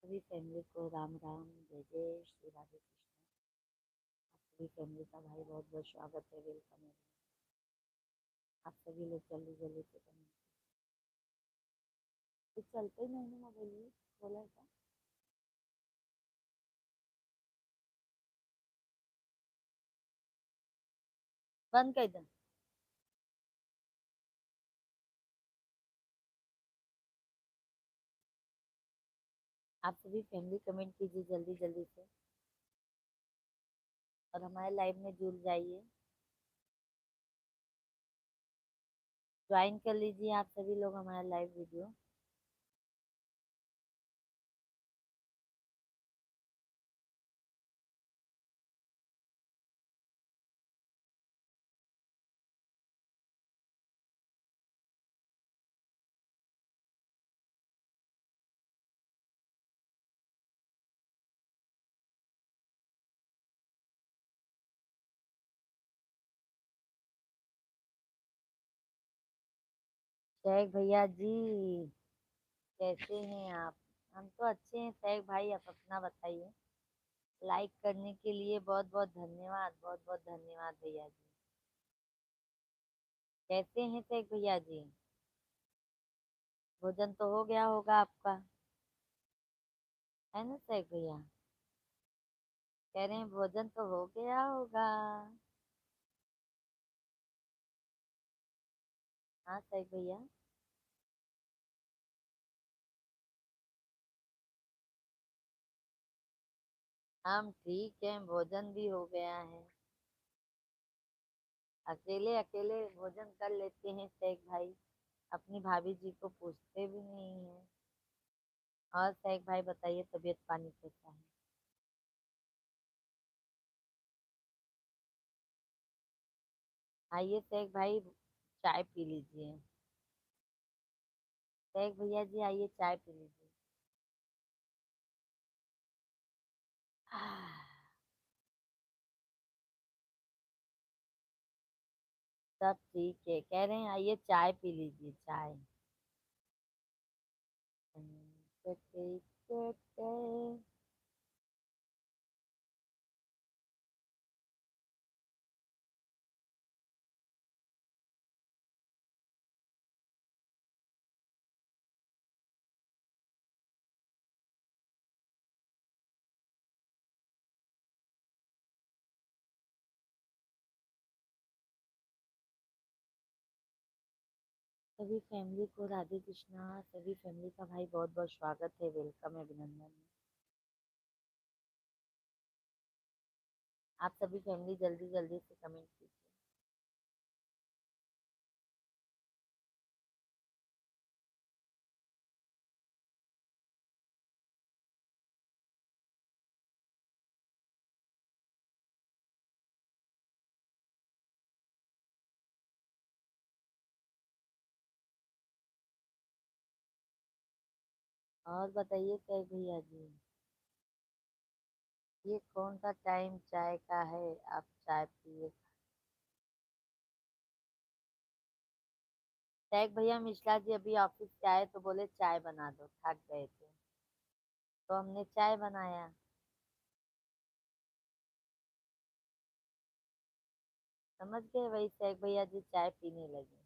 सभी फैमिली को राम राम, जय जय श्री राधे कृष्ण। आप सभी फैमिली का भाई बहुत बहुत स्वागत है, वेलकम है। आप सभी लोग जल्दी जल्दी से कमेंट। कुछ चलते ही नहीं मोबाइल ये बोला था। बंद कर दो। आप सभी फैमिली कमेंट कीजिए जल्दी जल्दी से और हमारे लाइव में जुड़ जाइए। ज्वाइन कर लीजिए आप सभी लोग हमारा लाइव वीडियो। शेख भैया जी, कैसे हैं आप? हम तो अच्छे हैं शेख भाई, आप अपना बताइए। लाइक करने के लिए बहुत बहुत धन्यवाद, बहुत बहुत धन्यवाद भैया जी। कैसे हैं शेख भैया जी? भोजन तो हो गया होगा आपका, है ना शेख भैया? कह रहे हैं भोजन तो हो गया होगा। हाँ शेख भैया। हम ठीक हैं, भोजन भी हो गया है। अकेले अकेले भोजन कर लेते हैं शेख भाई, अपनी भाभी जी को पूछते भी नहीं है। और शेख भाई बताइए, तबीयत पानी कैसा है? आइए शेख भाई, चाय पी लीजिए। शेख भैया जी आइए, चाय पी लीजिए। सब ठीक है, कह रहे हैं आइए चाय पी लीजिए, चाय। सभी फैमिली को राधे कृष्णा, सभी फैमिली का भाई बहुत बहुत स्वागत है, वेलकम है, अभिनंदन है। आप सभी फैमिली जल्दी जल्दी से कमेंट कीजिए। और बताइए क्या भैया जी, ये कौन सा टाइम चाय का है? आप चाय पिए। टैग भैया मिश्रा जी अभी ऑफिस से आए तो बोले चाय बना दो, थक गए थे तो हमने चाय बनाया। समझ गए, वही टैग भैया जी चाय पीने लगे।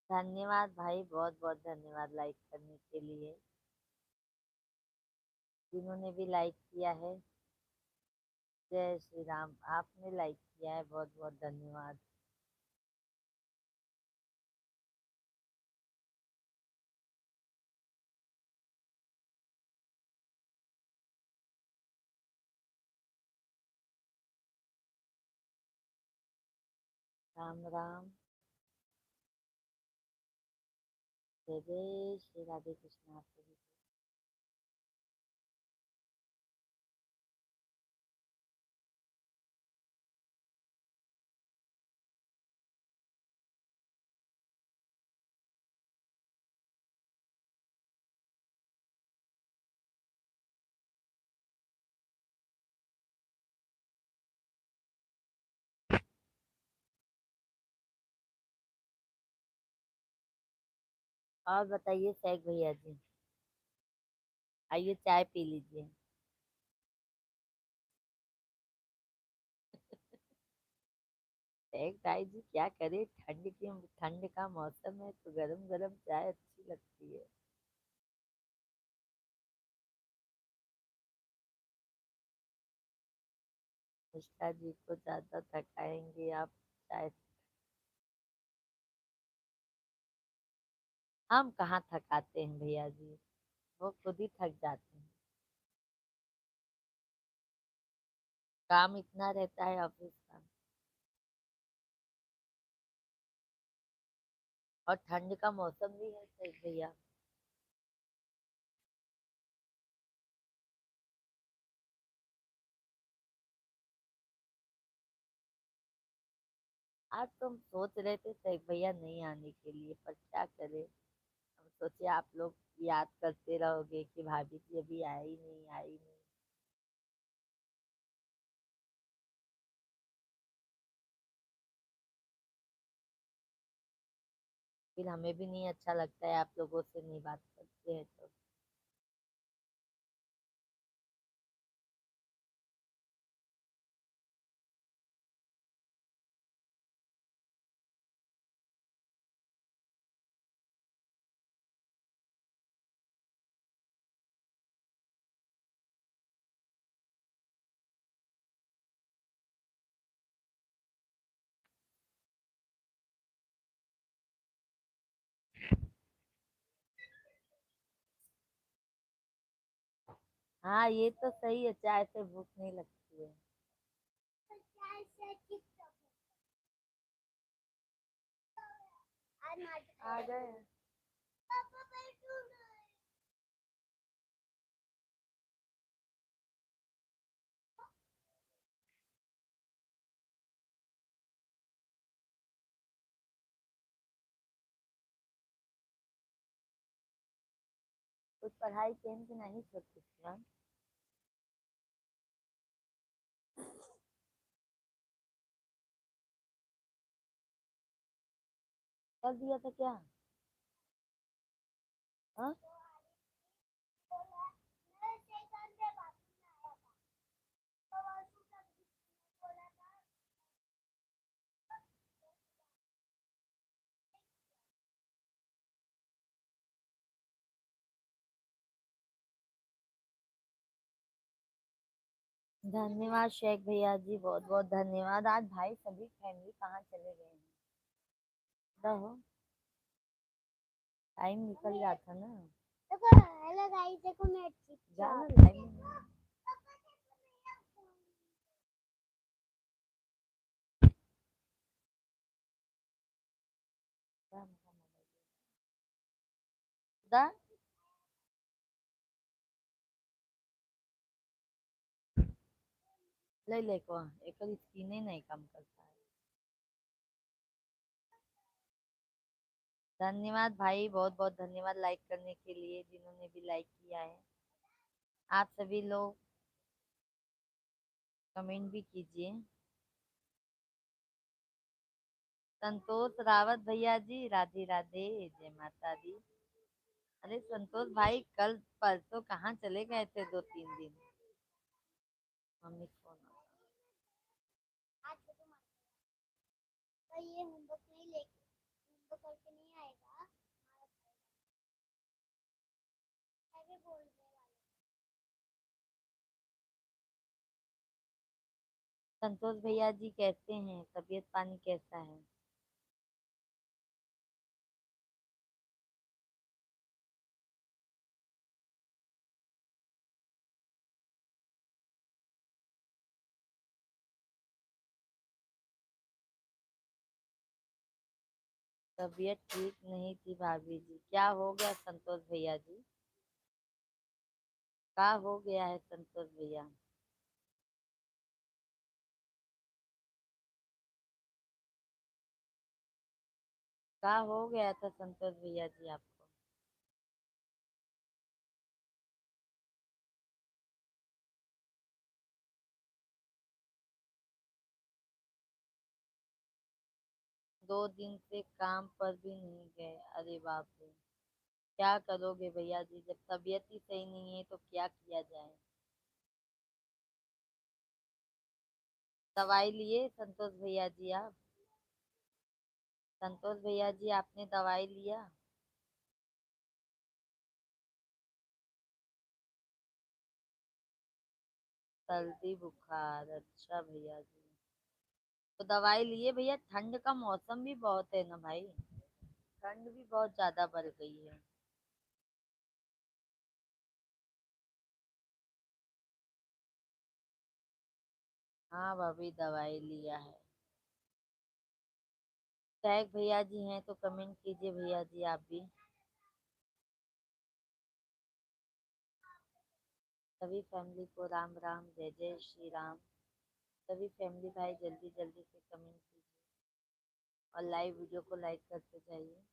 धन्यवाद भाई, बहुत बहुत धन्यवाद लाइक करने के लिए। जिन्होंने भी लाइक किया है, जय श्री राम। आपने लाइक किया है, बहुत बहुत धन्यवाद। राम राम, जय जय श्री राधे कृष्ण आप सभी को। और बताइए शेख भैया जी। आइए चाय पी लीजिए। शेख भाई जी क्या करे, ठंड का मौसम है तो गरम गरम चाय अच्छी लगती है। मिश्रा जी को ज्यादा थकाएंगे आप। चाय। हम कहाँ थकाते हैं भैया जी, वो खुद ही थक जाते हैं। काम इतना रहता है ऑफिस का। और ठंड का मौसम भी है शेख भैया। आज तो हम सोच रहे थे शेख भैया नहीं आने के लिए, पर क्या करें। हम सोचे आप लोग याद करते रहोगे कि भाभी जी अभी आई नहीं, आई नहीं। फिर हमें भी नहीं अच्छा लगता है, आप लोगों से नहीं बात करते हैं तो। हाँ ये तो सही है, चाय से भूख नहीं लगती है। आ गए। कुछ पढ़ाई केन की नहीं सोची थी मैम। कर दिया था क्या? हाँ। धन्यवाद शेख भैया जी, बहुत बहुत धन्यवाद। आज भाई सभी फैमिली कहाँ चले गए हैं? रहो। टाइम निकल जाता ना। देखो हेलो गाइस, देखो मैं जाना लाइन में। दा ले ले को एक स्किन ही नहीं काम करता है। धन्यवाद भाई, बहुत बहुत धन्यवाद लाइक करने के लिए, जिन्होंने भी लाइक किया है। आप सभी लोग कमेंट भी कीजिए। संतोष रावत भैया जी, राधे राधे, जय माता दी। अरे संतोष भाई, कल परसों कहाँ चले गए थे 2 3 दिन? मम्मी फोन ये होमवर्क नहीं लेके होमवर्क करके नहीं आएगा। ऐसे बोल रहे वाले। संतोष भैया जी कैसे हैं, तबीयत पानी कैसा है? तबीयत ठीक नहीं थी भाभी जी, क्या हो गया संतोष भैया जी? क्या हो गया है संतोष भैया? क्या हो गया था संतोष भैया जी आपको? 2 दिन से काम पर भी नहीं गए? अरे बाप रे। क्या करोगे भैया जी, जब तबीयत ही सही नहीं है तो क्या किया जाए। दवाई लिए संतोष भैया जी आप? संतोष भैया जी आपने दवाई लिया? सर्दी बुखार, अच्छा भैया जी। तो दवाई लिए भैया, ठंड का मौसम भी बहुत है ना भाई, ठंड भी बहुत ज्यादा बढ़ गई है। हाँ भाभी दवाई लिया है। टैग भैया जी हैं तो कमेंट कीजिए भैया जी आप भी। सभी फैमिली को राम राम, जय जय श्री राम। सभी फैमिली भाई जल्दी जल्दी से कमेंट कीजिए और लाइव वीडियो को लाइक करते जाइए।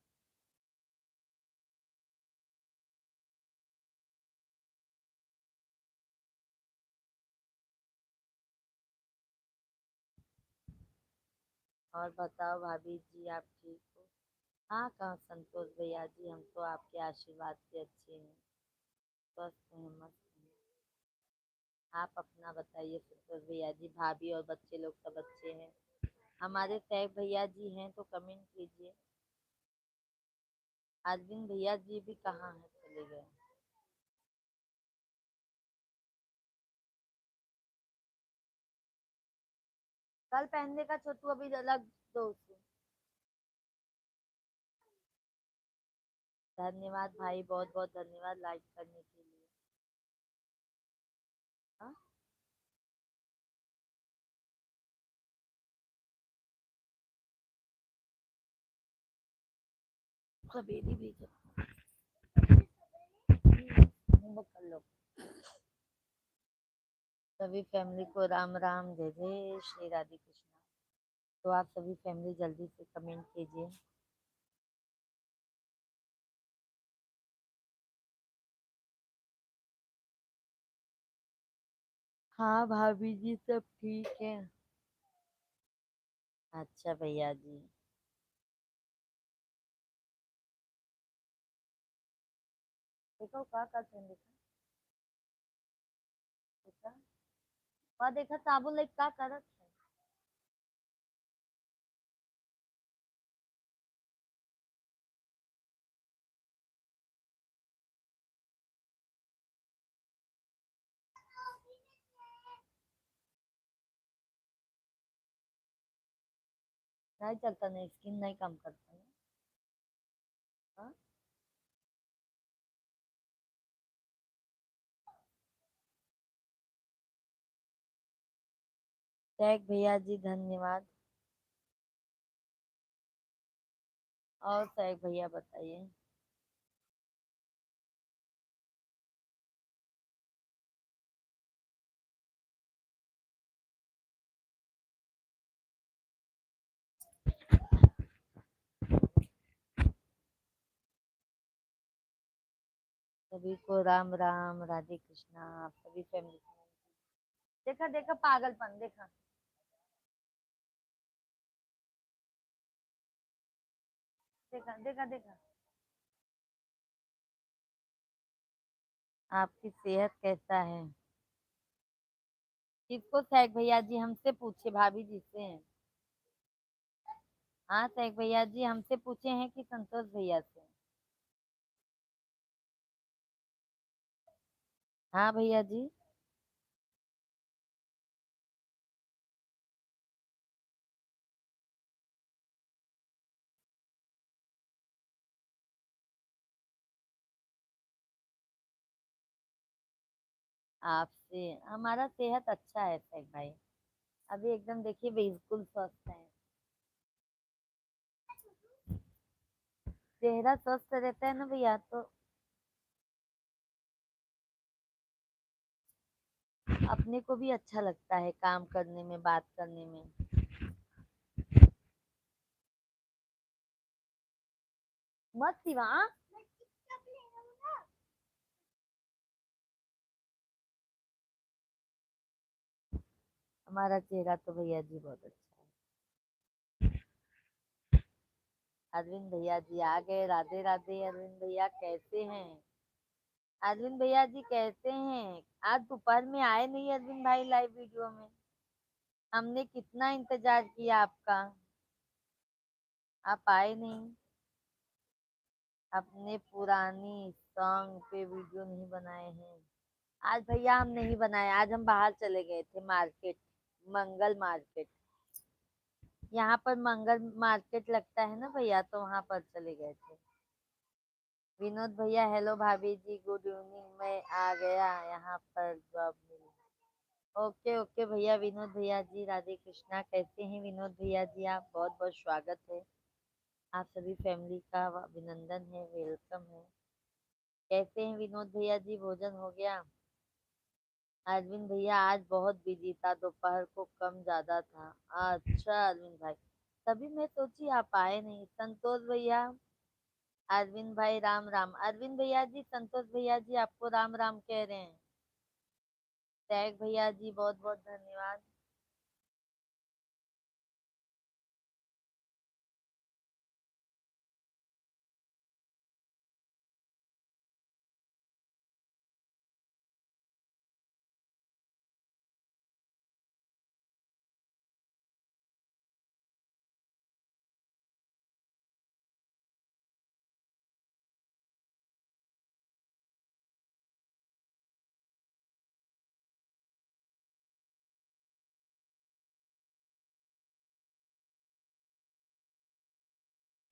और बताओ भाभी जी आप ठीक हो? हाँ कहाँ संतोष भैया जी, हम तो आपके आशीर्वाद से अच्छे हैं, स्वस्थ हैं, मस्त हैं। आप अपना बताइए संतोष भैया जी, भाभी और बच्चे लोग सब अच्छे हैं? हमारे सैफ भैया जी हैं तो कमेंट कीजिए। अरविंद भैया जी भी कहाँ हैं, चले गए? कल पहनने का छोटू अभी अलग दो उसे। धन्यवाद भाई, बहुत बहुत धन्यवाद लाइक करने के लिए। हाँ सवेरी भी होमवर्क कर लो। सभी फैमिली को राम राम, जय जय श्री राधे कृष्णा। तो आप सभी फैमिली जल्दी से कमेंट कीजिए। हाँ भाभी जी सब ठीक है। अच्छा भैया जी। देखो क्या करते हैं, देखा देखा, वहाँ देखा साबुन लाइक क्या करत है। नहीं चलता, नहीं स्किन नहीं काम करता है। हाँ टैग भैया जी धन्यवाद। और टैग भैया बताइए। सभी को राम राम, राधे कृष्णा। आप सभी फैमिली, देखा देखा पागलपन देखा। देखा देखा देखा। आपकी सेहत कैसा है? किसको सैक भैया जी, हमसे पूछे भाभी जी से हैं। हाँ सैक भैया जी हमसे पूछे हैं कि संतोष भैया से? हाँ भैया जी। आपसे हमारा सेहत अच्छा है सैक भाई, अभी एकदम देखिए बिल्कुल स्वस्थ है। चेहरा स्वस्थ रहता है ना भैया तो अपने को भी अच्छा लगता है काम करने में, बात करने में। मत सिवा। हमारा चेहरा तो भैया जी बहुत अच्छा है। अरविंद भैया जी आ गए। राधे राधे अरविंद भैया, कैसे हैं? अरविंद भैया जी कैसे हैं? आज दोपहर में आए नहीं अरविंद भाई लाइव वीडियो में। हमने कितना इंतजार किया आपका, आप आए नहीं। अपने पुरानी सॉन्ग पे वीडियो नहीं बनाए हैं। आज भैया हम नहीं बनाए, आज हम बाहर चले गए थे मार्केट, मंगल मार्केट। यहाँ पर मंगल मार्केट लगता है ना भैया, तो वहां पर चले गए थे। विनोद भैया हेलो भाभी जी गुड इवनिंग, मैं आ गया यहाँ पर जॉब मिली। ओके ओके भैया, विनोद भैया जी राधे कृष्णा, कैसे हैं विनोद भैया जी? आप बहुत बहुत स्वागत है, आप सभी फैमिली का अभिनंदन है, वेलकम है। कैसे हैं विनोद भैया जी, भोजन हो गया? अरविंद भैया आज बहुत बिजी था, दोपहर को कम ज्यादा था। अच्छा अरविंद भाई, तभी मैं सोची आप आए नहीं। संतोष भैया, अरविंद भाई राम राम। अरविंद भैया जी, संतोष भैया जी आपको राम राम कह रहे हैं। टैग भैया जी बहुत बहुत धन्यवाद।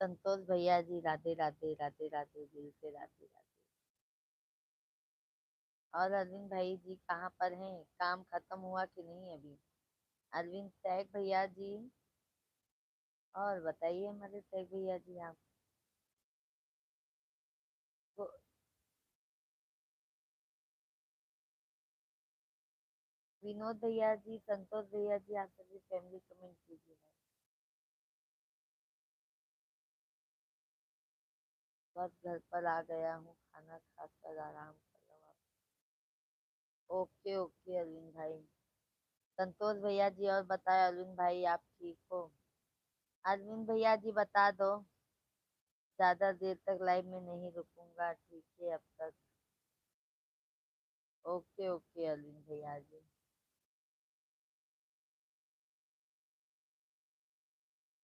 संतोष भैया जी राधे राधे, राधे राधे, दिल से राधे राधे। और अरविंद भाई जी कहाँ पर हैं, काम खत्म हुआ कि नहीं अभी? अरविंद टैग भैया जी, और बताइए हमारे टैग भैया जी आप को। विनोद भैया जी, संतोष भैया जी, आप सभी फैमिली कमेंट कीजिए। बस घर पर आ गया हूँ, खाना खाकर आराम कर रहा हूँ। ओके ओके अरविंद भाई। संतोष भैया जी और बताए अरविंद भाई आप ठीक हो? अरविंद भैया जी बता दो, ज्यादा देर तक लाइव में नहीं रुकूंगा, ठीक है अब तक। ओके ओके अरविंद भैया जी।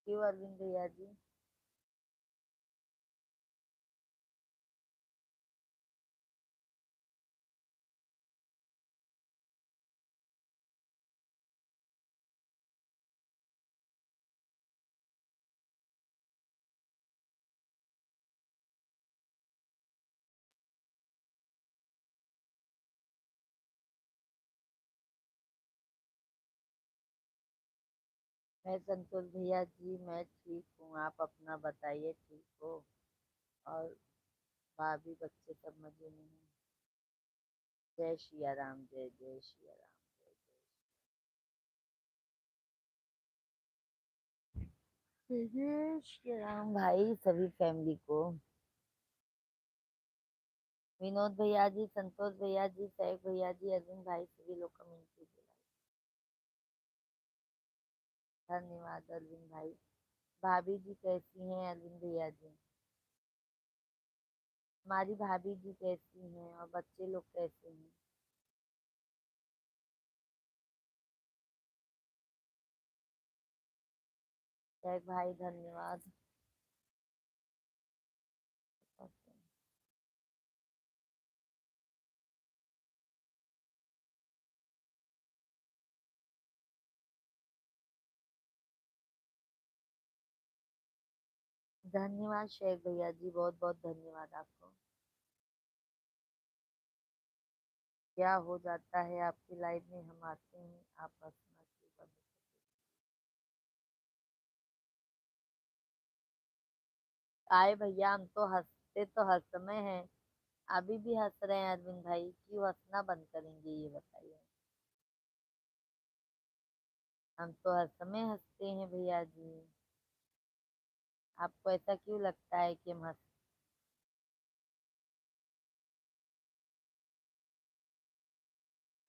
क्यों अरविंद भैया जी? मैं संतोष भैया जी मैं ठीक हूँ, आप अपना बताइए, ठीक हो? और भाभी बच्चे सब मजे में हैं? जय सिया राम, जय जय सिया राम, जय जय श्री राम भाई सभी फैमिली को। विनोद भैया जी, संतोष भैया जी, सैफ भैया जी, अरविंद भाई, सभी लोग कमेंट कीजिए। धन्यवाद अरविंद भाई। भाभी जी कैसी हैं अरविंद भैया जी? हमारी भाभी जी कैसी हैं और बच्चे लोग कैसे हैं? सैफ भाई धन्यवाद। धन्यवाद शेख भैया जी, बहुत बहुत धन्यवाद आपको। क्या हो जाता है आपकी लाइफ में, हम आते हैं आप हंसना शुरू कर देते हैं। आए भैया, हम तो हंसते तो हर समय हैं, अभी भी हंस रहे हैं अरविंद भाई, क्यों हंसना बंद करेंगे ये बताइए? हम तो हर समय हंसते हैं भैया जी, आपको ऐसा क्यों लगता है कि हम हंस?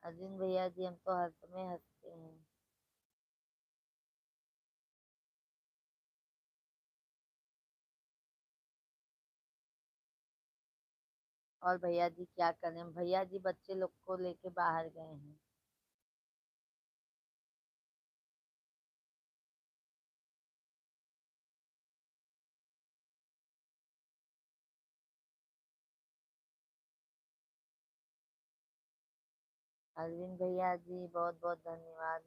अरविंद भैया जी हम तो हर समय हंसते हैं। और भैया जी क्या करें, भैया जी बच्चे लोग को लेके बाहर गए हैं। अरविंद भैया जी बहुत बहुत धन्यवाद।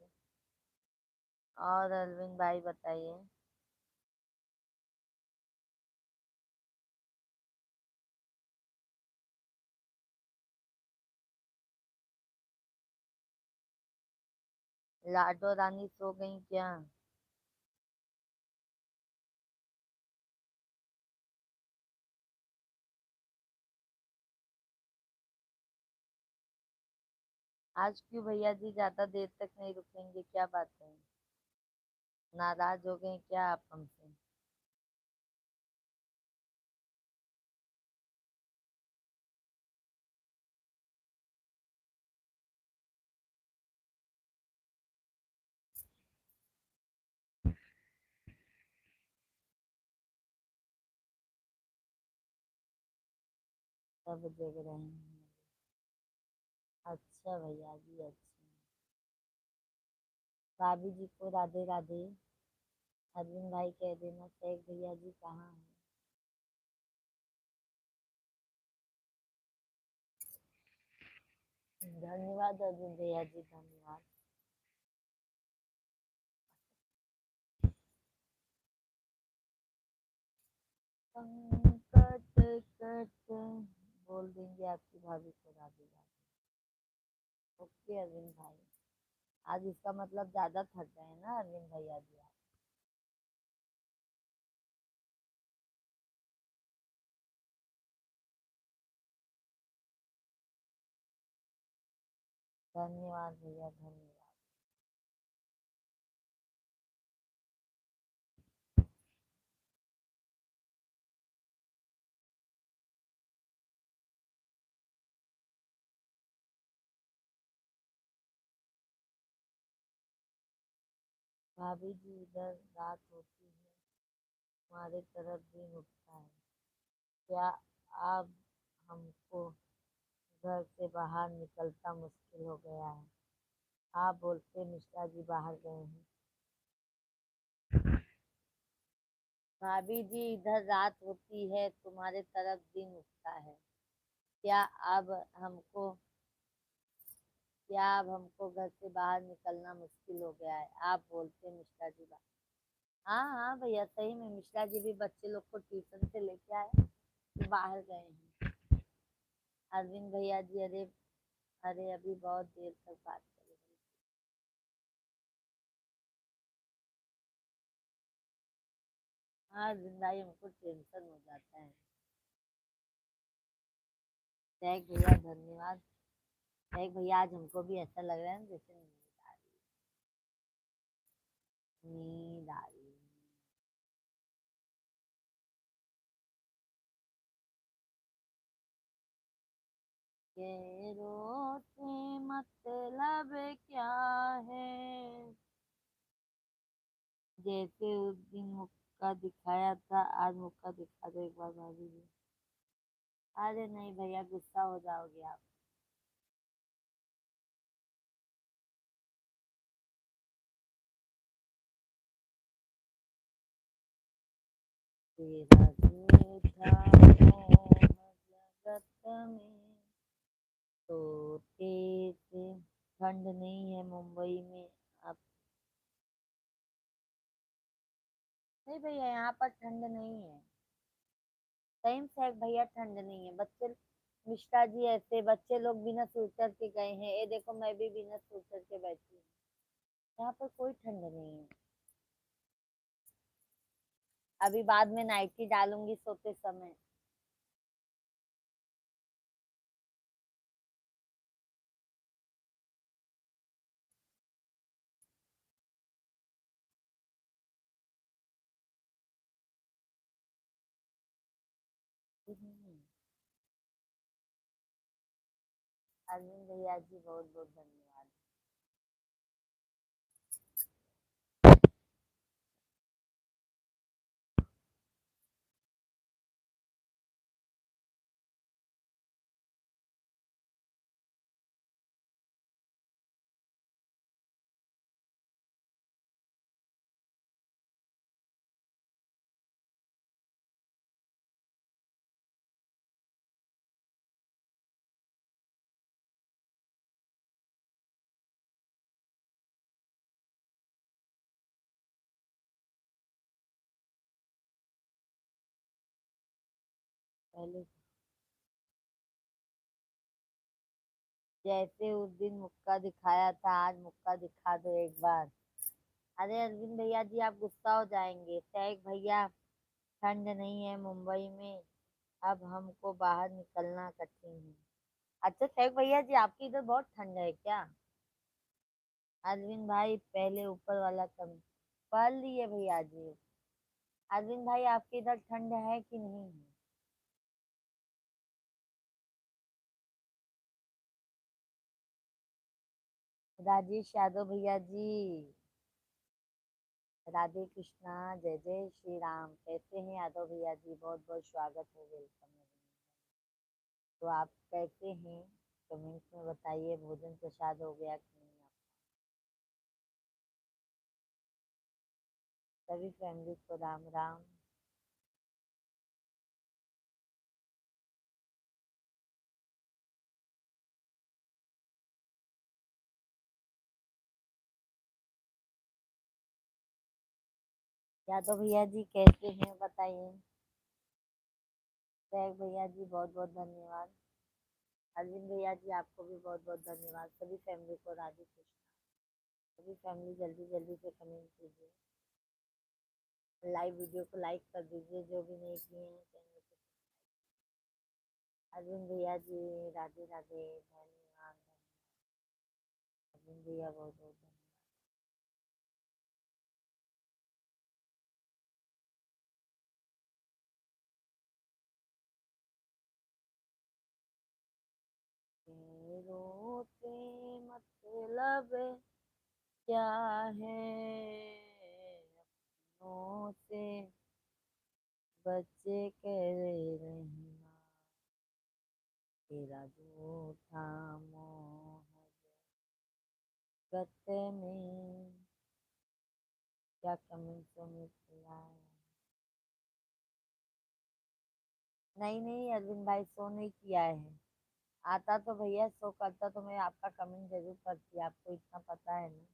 और अरविंद भाई बताइए। लाडो रानी सो गई क्या? आज क्यों भैया जी ज्यादा देर तक नहीं रुकेंगे, क्या बात है? नाराज हो गए क्या आप हमसे? सब देख रहे हैं। अच्छा भैया जी अच्छा। भाभी जी को राधे राधे। अरविंद भाई कह देना शेख भैया जी कहाँ है। धन्यवाद अरविंद भैया जी धन्यवाद। संकट कट बोल देंगे आपकी भाभी को राधे राधे। ओके अरविंद भाई। आज इसका मतलब ज्यादा थक गए हैं ना अरविंद भैया जी आप। धन्यवाद भैया धन्यवाद। भाभी जी इधर रात होती है, हमारे तरफ दिन उठता है। क्या अब हमको घर से बाहर निकलता मुश्किल हो गया है। आप बोलते मिश्रा जी बाहर गए हैं। भाभी जी इधर रात होती है, तुम्हारे तरफ दिन उगता है। क्या अब हमको क्या अब हमको घर से बाहर निकलना मुश्किल हो गया है। आप बोलते मिश्रा जी बाहर। हाँ हाँ भैया सही में मिश्रा जी भी बच्चे लोग को ट्यूशन से लेके आए तो बाहर गए हैं। अरविंद भैया जी अरे अरे अभी बहुत देर तक बात करेंगे। हाँ जिंदगी हमको टेंशन हो जाता है। टैग भैया धन्यवाद। टैग भैया आज हमको भी ऐसा लग रहा है ना जैसे नींद आ रही है। शेरों से मतलब क्या है, जैसे उस दिन मुक्का दिखाया था आज मुक्का दिखा दो एक बार भाभी जी। अरे नहीं भैया गुस्सा हो जाओगे आप। तेरा झूठा मोह जगत में सोते से। ठंड नहीं है मुंबई में अब। नहीं भैया यहाँ पर ठंड नहीं है। टाइम से भैया ठंड नहीं है बच्चे। मिश्रा जी ऐसे बच्चे लोग बिना स्वेटर के गए हैं, ये देखो मैं भी बिना स्वेटर के बैठी हूँ। यहाँ पर कोई ठंड नहीं है। अभी बाद में नाइटी डालूंगी सोते समय। अरविंद भैया जी बहुत बहुत धन्यवाद। पहले जैसे उस दिन मुक्का दिखाया था आज मुक्का दिखा दो एक बार। अरे अरविंद भैया जी आप गुस्सा हो जाएंगे। सैक भैया ठंड नहीं है मुंबई में। अब हमको बाहर निकलना कठिन है। अच्छा सैक भैया जी आपकी इधर बहुत ठंड है क्या? अरविंद भाई पहले ऊपर वाला कम पढ़ लिए भैया जी। अरविंद भाई आपके इधर ठंड है कि नहीं है? राजेश यादव भैया जी। राधे कृष्णा। जय जय श्री राम। कैसे हैं यादव भैया जी? बहुत बहुत स्वागत है, वेलकम है। तो आप कैसे हैं? कमेंट्स में बताइए भोजन प्रसाद हो गया कि नहीं आप सभी फैमिली को राम राम। यादव भैया जी कैसे हैं बताइए। जय भैया जी बहुत बहुत धन्यवाद। अरविंद भैया जी आपको भी बहुत बहुत धन्यवाद। सभी फैमिली को राधे कृष्णा। सभी फैमिली जल्दी जल्दी से कमेंट कीजिए। लाइव वीडियो को लाइक कर दीजिए जो भी नहीं किए हैं चैनल को। अरविंद भैया जी राधे राधे धन्यवाद। अरविंद भैया बहुत बहुत धन्यवाद। रोते मतलब क्या है अपनों से बच्चे कह रहना तेरा झूठा मोह गत में। क्या कमेंट तो मिला है? नहीं नहीं अरविंद भाई शो नहीं किया है। आता तो भैया शो करता तो मैं आपका कमेंट जरूर करती। आपको इतना पता है ना।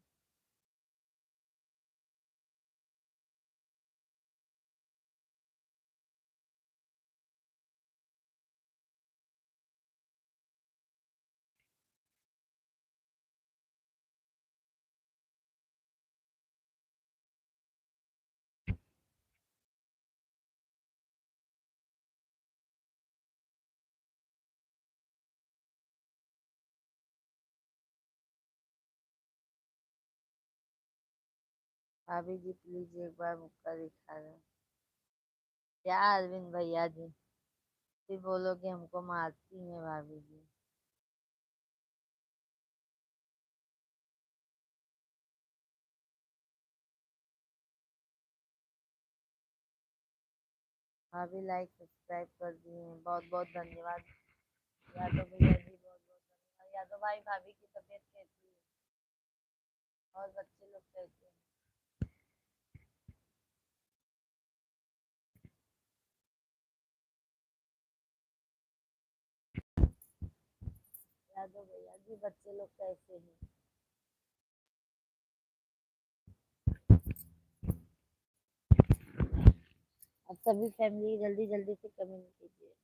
भाभी जी प्लीज एक बार मुक्का दिखा दो। क्या अरविंद भैया जी फिर बोलोगे हमको मारती हैं भाभी जी। भाभी लाइक सब्सक्राइब कर दिए हैं बहुत बहुत धन्यवाद। यादव भैया जी बहुत बहुत धन्यवाद। यादव भाई भाभी की तबीयत कैसी है और बच्चे लोग कैसे हैं? यादव भैया जी बच्चे लोग कैसे हैं? अब सभी फैमिली जल्दी जल्दी से कमेंट कीजिए।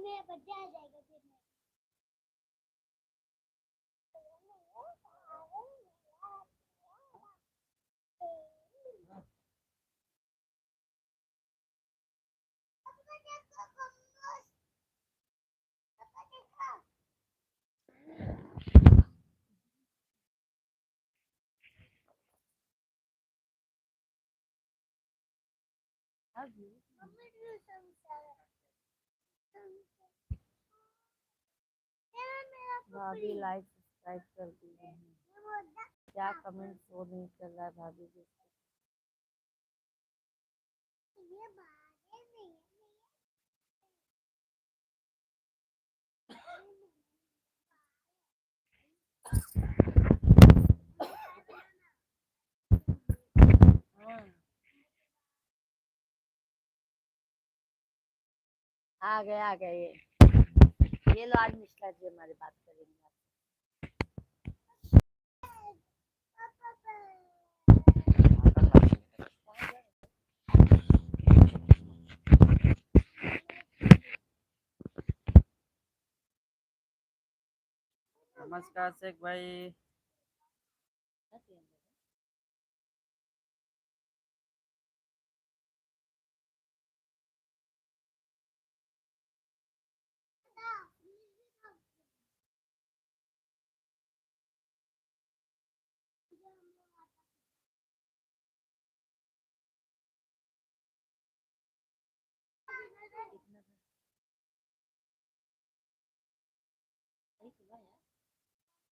मेरा बर्थडे आ जाएगा फिर भाभी लाइक सब्सक्राइब कर दी है। क्या कमेंट शो नहीं कर रहा है भाभी जी? हाँ, आ गए ये लो, आज मिश्रा जी हमारी बात करेंगे। नमस्कार शेख भाई।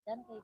डन कही